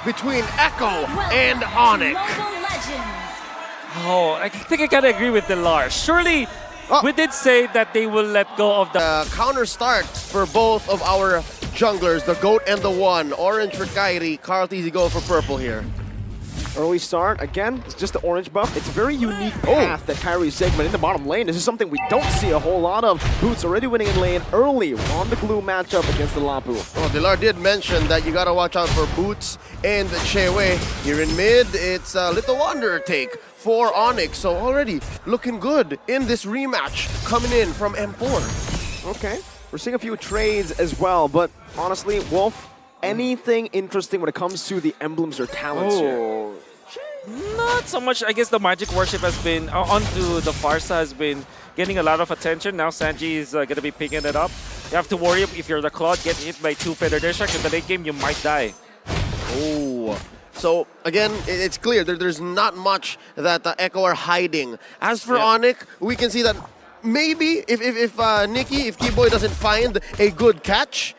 between Echo and ONIC. Oh, I think I gotta agree with Delar. Surely, we did say that they will let go of the Counter start for both of our junglers, the GOAT and the One. Orange for Kairi, Carlteasy go for purple here. Early start, again, it's just the orange buff. It's a very unique path that Kairi is taking, but in the bottom lane, this is something we don't see a whole lot of. Boots already winning in lane early on the glue matchup against the Lapu. Well, Delar did mention that you gotta watch out for Boots and Chewe. Here in mid, it's a little Wanderer take for ONIC, so already looking good in this rematch coming in from M4. Okay, we're seeing a few trades as well, but honestly, Wolf, anything interesting when it comes to the emblems or talents here? Not so much. I guess the Magic Worship has been, onto the Farsa has been getting a lot of attention. Now Sanji is going to be picking it up. You have to worry if you're the Claude, get hit by 2 Feathered Airstrikes. In the late game, you might die. Oh. So, again, it's clear there's not much that Echo are hiding. As for ONIC, we can see that maybe if Keyboy doesn't find a good catch,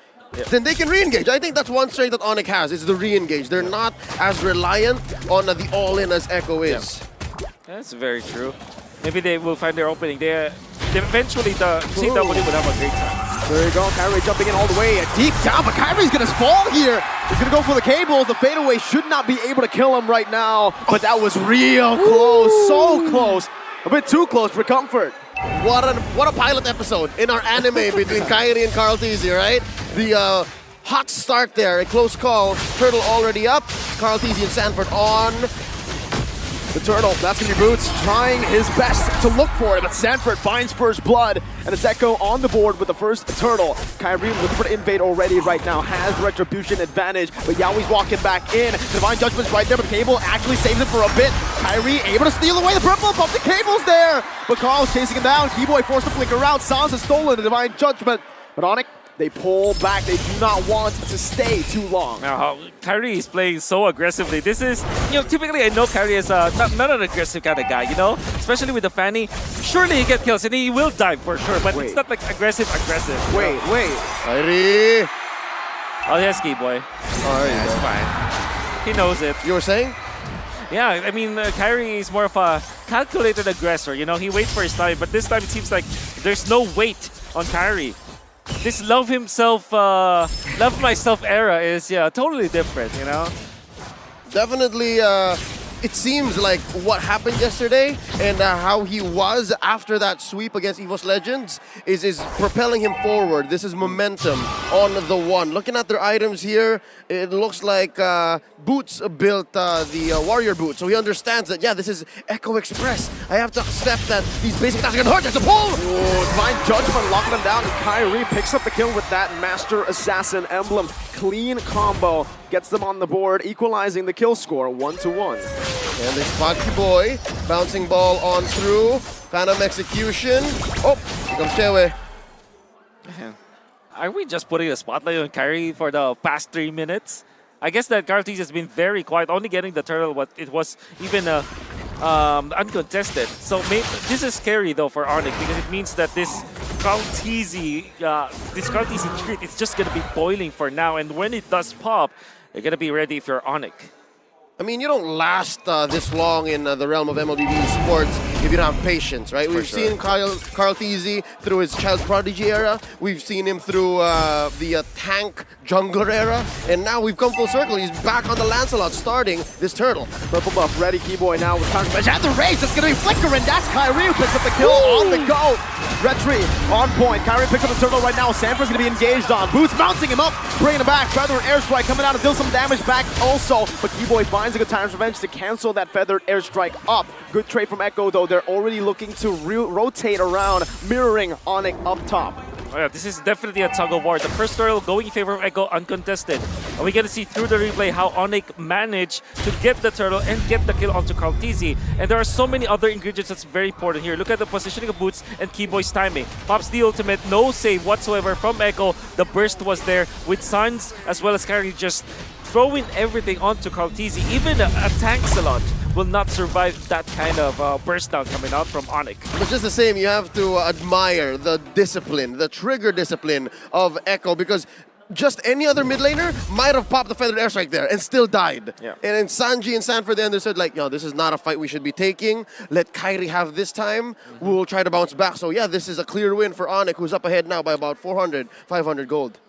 then they can re-engage. I think that's one strength that ONIC has, is the re-engage. They're not as reliant on the all-in as Echo is. That's very true. Maybe they will find their opening. They eventually, the CW would have a great time. There you go, Kairi jumping in all the way, deep down, but Kairi's gonna fall here. He's gonna go for the cables. The fadeaway should not be able to kill him right now, but that was real close, so close. A bit too close for comfort. What a pilot episode in our anime between Kairi and Carlteasy, right? The hot start there, a close call. Turtle already up. Carlteasy and Sanford on. The Turtle, that's going to be Boots, trying his best to look for it, but Sanford finds first blood, and it's Echo on the board with the first Turtle. Kairi looking for the invade already right now, has the retribution advantage, but Yaoi's walking back in. Divine Judgment's right there, but Cable actually saves it for a bit. Kairi able to steal away the purple, but the Cable's there! But Carl's chasing him down, Keyboy forced to flicker out, Sans has stolen the Divine Judgment, but ONIC, they pull back. They do not want to stay too long. Now, Kairi is playing so aggressively. This is, typically I know Kairi is not an aggressive kind of guy, especially with the Fanny. Surely he get kills and he will die for sure, but it's not like aggressive. Wait. Kairi! Oh, yes, Keyboy. That's fine. He knows it. You were saying? Yeah, I mean, Kairi is more of a calculated aggressor. He waits for his time, but this time it seems like there's no wait on Kairi. This love myself era is totally different, Definitely, it seems like what happened yesterday and how he was after that sweep against EVOS Legends is propelling him forward. This is momentum on the One. Looking at their items here, it looks like Boots built the Warrior Boot, so he understands that, this is Echo Express. I have to accept that these basic attacks are gonna hurt. There's a pull! Divine Judgment locking him down, and Kairi picks up the kill with that Master Assassin emblem. Clean combo, gets them on the board, equalizing the kill score 1-1. And they spot Keyboy, bouncing ball on through, Phantom Execution. Oh, here comes Chewe. Are we just putting a spotlight on Kairi for the past 3 minutes? I guess that Carlteasy has been very quiet, only getting the turtle, but it was even uncontested. So this is scary though for ONIC because it means that this Carlteasy treat is just going to be boiling for now, and when it does pop, you're going to be ready if you're ONIC. I mean, you don't last this long in the realm of MLBB sports if you don't have patience, right? We've seen Carlteasy through his child prodigy era. We've seen him through the tank jungler era. And now we've come full circle. He's back on the Lancelot starting this Turtle. Purple buff ready, Keyboy now with counter at the race. It's going to be flickering. That's Kairi who picks up the kill on the go. Retri on point. Kairi picks up the Turtle right now. Sanford's going to be engaged on. Boots mounting him up, bringing him back. Feathered Airstrike coming out to deal some damage back also. But Keyboy finds a good time's revenge to cancel that Feathered Airstrike up. Good trade from Echo though. They're already looking to rotate around, mirroring ONIC up top. Oh yeah, this is definitely a tug of war. The first turtle going in favor of Echo uncontested. And we get to see through the replay how ONIC managed to get the turtle and get the kill onto Carlteasy. And there are so many other ingredients that's very important here. Look at the positioning of Boots and Keyboy's timing. Pops the ultimate, no save whatsoever from Echo. The burst was there with Sans as well as Kairi just throwing everything onto Carlteasy. Even a Tanksalot will not survive that kind of burst down coming out from ONIC. But just the same, you have to admire the discipline, the trigger discipline of Echo, because just any other mid laner might have popped the feathered airstrike there and still died. Yeah. And then Sanji and Sanford they understood like, yo, this is not a fight we should be taking. Let Kairi have this time. We will try to bounce back. So yeah, this is a clear win for ONIC, who's up ahead now by about 400, 500 gold.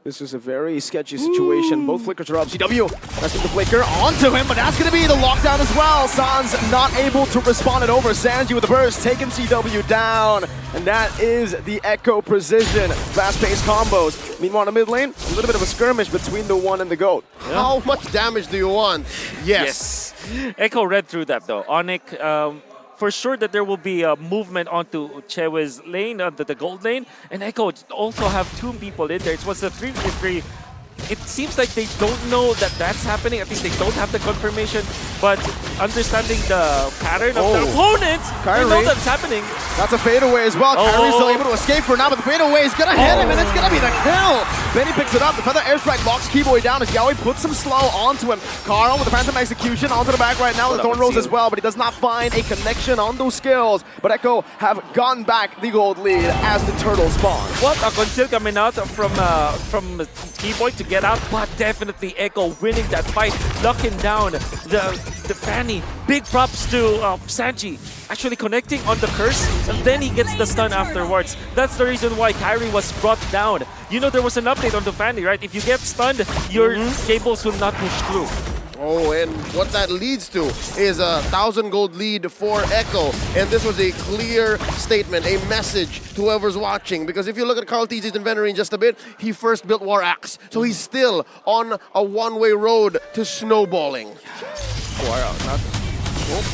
This is a very sketchy situation. Both flickers are up. CW pressing the flicker onto him, but that's going to be the lockdown as well. Sans not able to respond it over. Sanji with the burst, taking CW down. And that is the Echo precision. Fast-paced combos. Meanwhile, in the mid lane, a little bit of a skirmish between the One and the Goat. Yeah. How much damage do you want? Yes. Echo read through that though. ONIC, for sure that there will be a movement onto Chewe's lane, onto the gold lane, and Echo also have two people in there. It was a 3v3. It seems like they don't know that that's happening. At least they don't have the confirmation. But understanding the pattern of their opponents, they know that's happening. That's a fadeaway as well. Kyrie's still able to escape for now, but the fadeaway is going to hit him, and it's going to be the kill. Benny picks it up. The feather airstrike locks Keyboy down as Yaoi puts some slow onto him. Carl with the phantom execution onto the back right now with the Thorn Rose as well, but he does not find a connection on those skills. But Echo have gotten back the gold lead as the turtle spawns. What a conceal coming out from Keyboy to get out, but definitely Echo winning that fight, locking down the Fanny. Big props to Sanji actually connecting on the curse, and then he gets the stun afterwards. That's the reason why Kairi was brought down. You know, there was an update on the Fanny, right? If you get stunned, your cables will not push through. Oh, and what that leads to is a 1,000 gold lead for Echo. And this was a clear statement, a message to whoever's watching. Because if you look at Carl TZ's inventory in just a bit, he first built War Axe. So he's still on a one-way road to snowballing.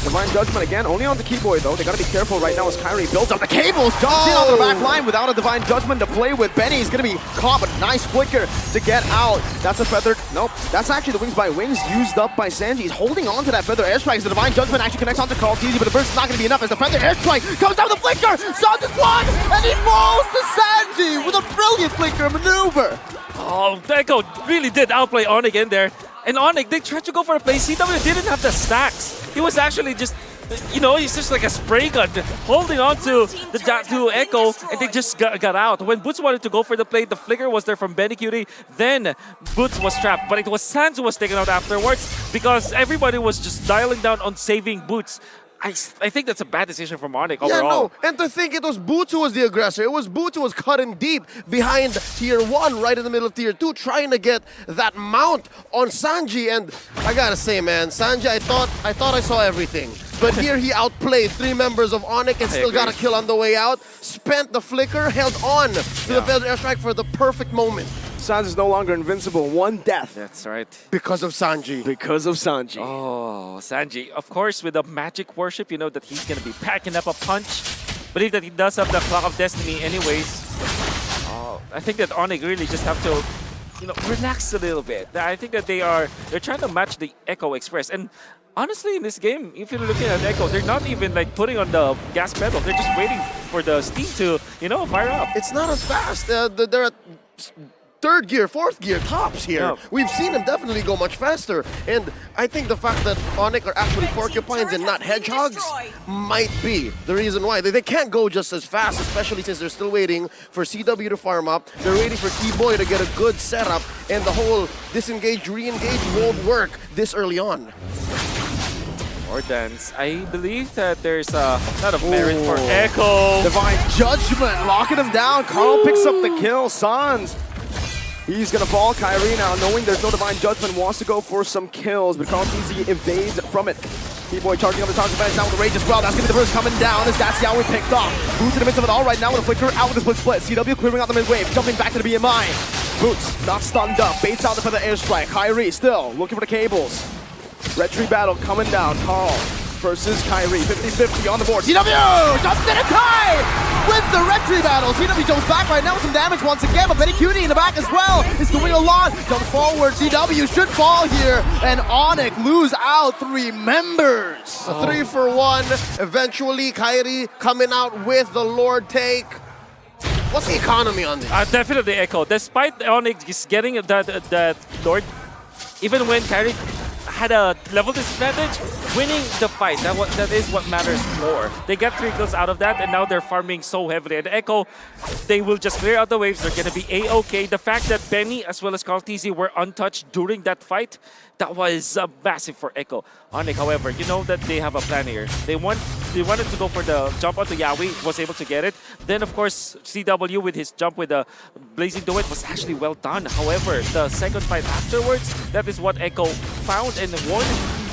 Divine Judgment again, only on the Keyboy though. They gotta be careful right now as Kairi builds up the cables, jumps in on the back line without a Divine Judgment to play with. Benny's gonna be caught, but nice flicker to get out. That's a feathered, nope. That's actually the Wings by Wings used up by Sanji. He's holding on to that feather airstrike as the Divine Judgment actually connects onto Carl TZ, but the burst is not gonna be enough as the feather airstrike comes down the flicker. Sans is one, and he falls to Sanji with a brilliant flicker maneuver. Oh, Echo really did outplay ONIC in there. And ONIC, they tried to go for a play. CW didn't have the stacks. He was actually just, you know, he's just like a spray gun holding on to Echo, and they just got out. When Boots wanted to go for the play, the flicker was there from Benny Cutie. Then Boots was trapped, but it was Sans who was taken out afterwards because everybody was just dialing down on saving Boots. I think that's a bad decision from ONIC overall. Yeah, no. And to think it was Boots who was the aggressor. It was Boots who was cutting deep behind Tier 1, right in the middle of Tier 2, trying to get that mount on Sanji. And I gotta say, man, Sanji, I thought I saw everything. But here he outplayed three members of ONIC and still got a kill on the way out. Spent the flicker, held on to the feather airstrike for the perfect moment. Sans is no longer invincible. One death. That's right. Because of Sanji. Because of Sanji. Oh, Sanji. Of course, with the magic worship, you know that he's going to be packing up a punch. Believe that he does have the Clock of Destiny anyways. Oh, I think that ONIC really just have to, you know, relax a little bit. I think that they're trying to match the Echo Express. And honestly, in this game, if you're looking at Echo, they're not even like putting on the gas pedal. They're just waiting for the steam to, you know, fire up. It's not as fast. They're at third gear, fourth gear tops here. Yeah. We've seen them definitely go much faster. And I think the fact that ONIC are actually porcupines and not hedgehogs might be the reason why. They can't go just as fast, especially since they're still waiting for CW to farm up. They're waiting for Keyboy to get a good setup, and the whole disengage, re-engage won't work this early on. Or dance. I believe that there's a lot of merit for Echo. Divine Judgment locking him down. Carl picks up the kill. Sans. He's gonna fall. Kairi now, knowing there's no Divine Judgment, wants to go for some kills, but Carl TZ evades from it. Keyboy charging on the target advantage now with the rage as well. That's gonna be the burst coming down as that's Yaoi picked off. Boots in the midst of it all right now with a flicker out with the split. CW clearing out the mid wave, jumping back to the BMI. Boots not stunned up, baits out the feather airstrike. Kairi still looking for the cables. Red Tree battle coming down. Carl versus Kairi, 50-50 on the board. CW jumps in a tie! Wins the Red Tree battle. CW jumps back right now with some damage once again, but Benny Cutie in the back as well is doing a lot. Jumps forward. CW should fall here, and ONIC lose out three members. A 3-for-1. Eventually, Kairi coming out with the Lord take. What's the economy on this? Definitely Echo. Despite ONIC getting that Lord, even when Kairi had a level disadvantage, winning the fight, that is what matters more. They get 3 kills out of that, and now they're farming so heavily. And Echo, they will just clear out the waves. They're going to be A-okay. The fact that Benny as well as Carlteasy were untouched during that fight, that was massive for Echo. ONIC, however, you know that they have a plan here. They wanted to go for the jump onto Yawi, was able to get it. Then, of course, CW with his jump with the Blazing Duet was actually well done. However, the second fight afterwards, that is what Echo found and won.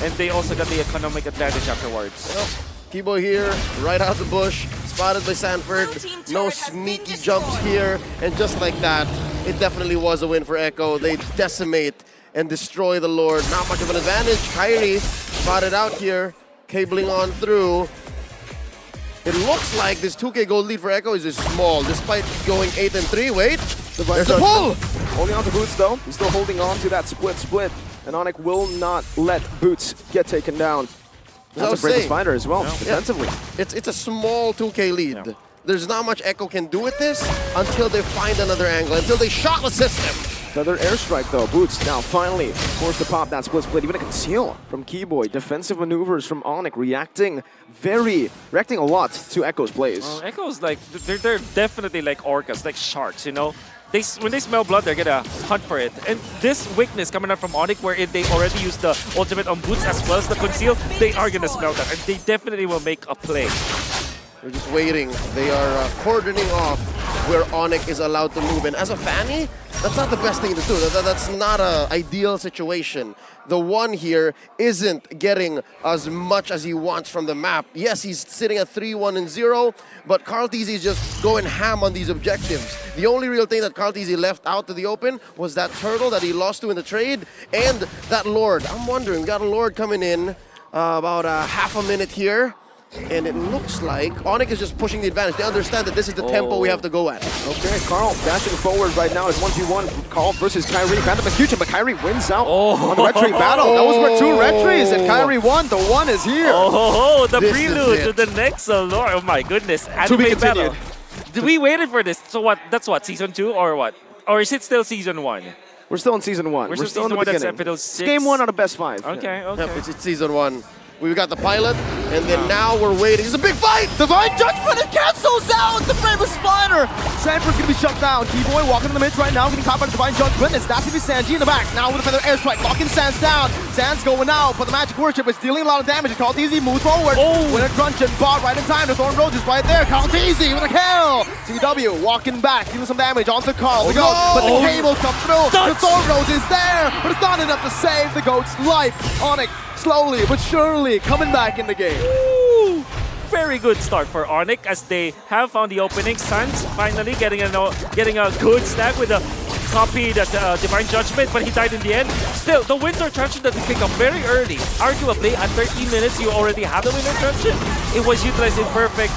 And they also got the economic advantage afterwards. Well, Kibo here, right out the bush, spotted by Sanford. No sneaky jumps here. And just like that, it definitely was a win for Echo. They decimate and destroy the Lord. Not much of an advantage. Kyrie spotted out here, cabling on through. It looks like this 2K gold lead for Echo is small, despite going 8-3. Wait, there's a pull! Only on to Boots though. He's still holding on to that split. And ONIC will not let Boots get taken down. That's a bravest fighter as well, defensively. It's a small 2K lead. Yeah. There's not much Echo can do with this until they find another angle, until they shot the system. Another airstrike though. Boots now finally forced to pop that split. Even a conceal from Keyboy. Defensive maneuvers from ONIC, reacting a lot to Echo's plays. Echo's like, they're definitely like orcas, like sharks, you know? When they smell blood, they're gonna hunt for it. And this weakness coming out from ONIC, where they already used the ultimate on Boots as well as the conceal, they are gonna smell that, and they definitely will make a play. They're just waiting. They are cordoning off where ONIC is allowed to move. And as a Fanny, that's not the best thing to do. That's not an ideal situation. The one here isn't getting as much as he wants from the map. Yes, he's sitting at 3-1-0, but Carlteasy is just going ham on these objectives. The only real thing that Carlteasy left out to the open was that turtle that he lost to in the trade and that Lord. I'm wondering, we got a Lord coming in about half a minute here. And it looks like ONIC is just pushing the advantage. They understand that this is the tempo we have to go at. Okay, Carl dashing forward right now. It's 1v1. Carl versus Kyrie. Phantom execution, but Kyrie wins out on the red tree battle. That was for 2 red trees, and Kyrie won. The 1 is here. The prelude to the next Lord. Oh my goodness. To be continued. We waited for this. So what? That's what, season 2 or what? Or is it still season 1? We're still in season 1. We're still in the beginning. It's game 1 out of best 5. Okay. Yep, it's season 1. We've got the pilot, and then now we're waiting. It's a big fight! Divine Judgment, it cancels out the bravest fighter! Sanford's gonna be shut down. Keyboy walking in the mid right now, getting caught by the Divine Judgment. It's that's gonna be Sanji in the back. Now with a feather airstrike, locking Sans down. Sans going out, but the Magic Worship is dealing a lot of damage. Carlteasy moves forward. Winner Truncheon bought right in time. The Thorn Rose is right there. Carlteasy with a kill! CW walking back, dealing some damage onto Carl. The Goat, but the cable comes through. The Thorn Rose is there, but it's not enough to save the Goat's life. ONIC slowly but surely coming back in the game. Ooh, very good start for ONIC as they have found the opening. Sans finally getting a good stack with a copy that Divine Judgment, but he died in the end. Still, the Winter Truncheon that he picked up very early. Arguably, at 13 minutes, you already have the Winter Truncheon. It was utilized in perfect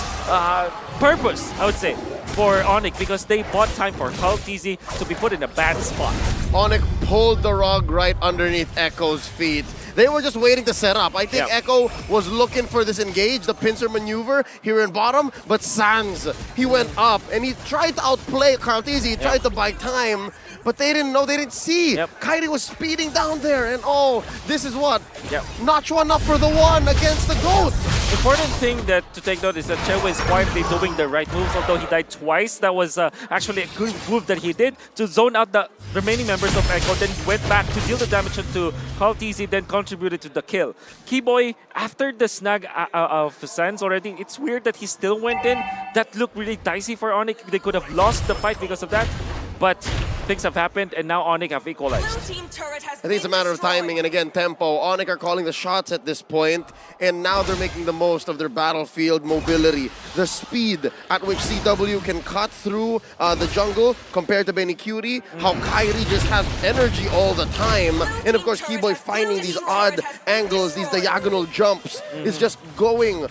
purpose, I would say, for ONIC, because they bought time for Carlteasy to be put in a bad spot. ONIC pulled the rug right underneath Echo's feet. They were just waiting to set up. I think Echo was looking for this engage, the pincer maneuver here in bottom, but Sans, he went up and he tried to outplay Carlteasy. He tried to buy time, but they didn't know, they didn't see. Kyrie was speeding down there, and this is what? Notch 1 up for the 1 against the Goat. Important thing to take note is that Chewa is quietly doing the right moves, although he died twice. That was actually a good move that he did to zone out the remaining members of Echo, then went back to deal the damage to Carlteasy, then contributed to the kill. Keyboy, after the snag of Sans already, it's weird that he still went in. That looked really dicey for ONIC. They could have lost the fight because of that. But things have happened, and now ONIC have equalized. I think it's a matter of timing, and again, tempo. ONIC are calling the shots at this point, and now they're making the most of their battlefield mobility. The speed at which CW can cut through the jungle compared to Benny Cutie, how Kyrie just has energy all the time, and of course, Keyboy finding these odd angles, these diagonal jumps, is just going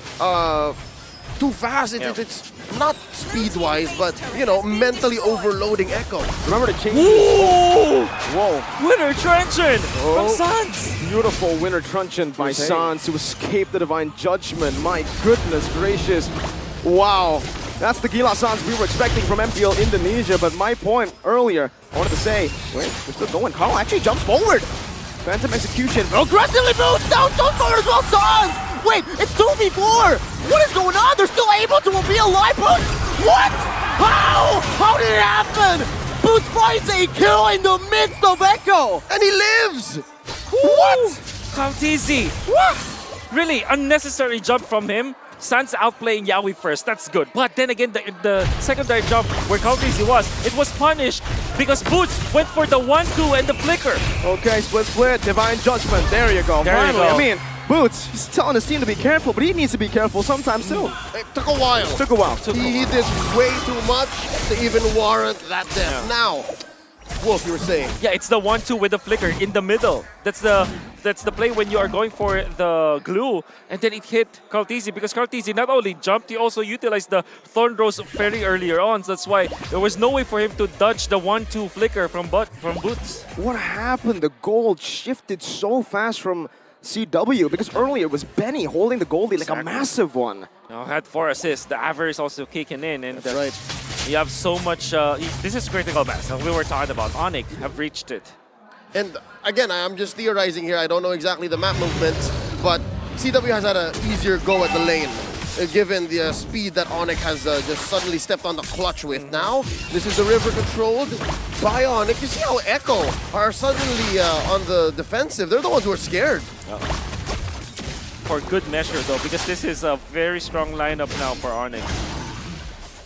too fast. It's not speed-wise, but, you know, mentally overloading Echo. Remember to change. Whoa! Winter Truncheon from Sans. Beautiful Winter Truncheon by Sans to escape the Divine Judgment. My goodness gracious. Wow. That's the Gila Sans we were expecting from MPL Indonesia, but my point earlier, I wanted to say, wait, we're still going. Carl actually jumps forward. Phantom execution. Aggressively boots down Stone Fire as well. Sans! Wait, it's 2v4! What is going on? They're still able to be alive. Boots! What? How? How did it happen? Boots finds a kill in the midst of Echo! And he lives! What? Kaltizi! What? Really unnecessary jump from him. Sans outplaying Yaoi first, that's good. But then again, the secondary jump where Kaltizi was, it was punished because Boots went for the 1-2 and the flicker. Okay, split, Divine Judgment. There you go. There you Finally, go. I mean, Boots, he's telling his team to be careful, but he needs to be careful sometimes too. It took a while. Took a while. He did way too much to even warrant that death. Yeah. Now, Wolf, you were saying. Yeah, it's the 1-2 with the flicker in the middle. That's the play when you are going for the glue, and then it hit Kaltizi because Kaltizi not only jumped, he also utilized the Thorn Rose very earlier on. So that's why there was no way for him to dodge the 1-2 flicker from Boots. What happened? The gold shifted so fast from CW because earlier it was Benny holding the gold lead like a massive one. Had 4 assists. The average also kicking in, and That's right. you have so much. This is critical mass. We were talking about ONIC have reached it. And again, I'm just theorizing here. I don't know exactly the map movements, but CW has had an easier go at the lane, given the speed that ONIC has just suddenly stepped on the clutch with. Now, this is a river controlled by ONIC. You see how Echo are suddenly on the defensive. They're the ones who are scared. For good measure, though, because this is a very strong lineup now for ONIC.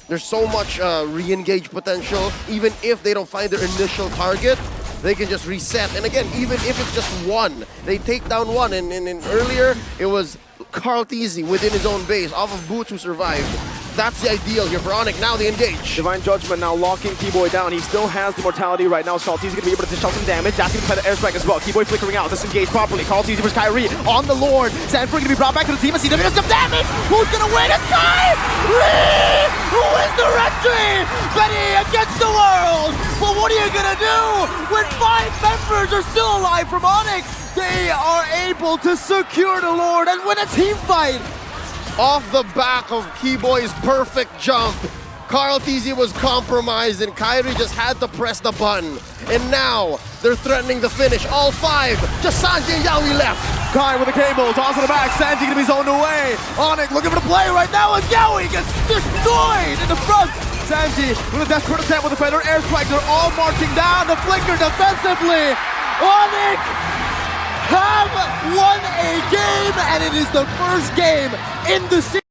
There's so much re-engage potential. Even if they don't find their initial target, they can just reset. And again, even if it's just one, they take down one. And earlier, it was Kaltizi within his own base, off of Boots who survived. That's the ideal here for ONIC. Now they engage. Divine Judgment now locking Keyboy down. He still has the mortality right now. So Kaltizi going to be able to dish out some damage. That's going to play the airstrike as well. Keyboy flickering out. Disengage properly. Kaltizi versus Kyrie on the Lord. Sanford going to be brought back to the team. And CW does some damage. Who's going to win? It's Kyrie! Who is the retry? Benny against the world. But what are you going to do when 5 members are still alive from ONIC? They are able to secure the Lord and win a team fight. Off the back of Keyboy's perfect jump, Kaltizi was compromised and Kyrie just had to press the button. And now, they're threatening the finish. All 5, just Sanji and Yaoi left. Kai with the cable, toss on the back, Sanji gonna be zoned away. ONIC looking for the play right now as Yaoi gets destroyed in the front. Sanji with a desperate attempt with the Feather Airstrike. They're all marching down the flicker defensively. ONIC have won a game, and it is the first game in the season.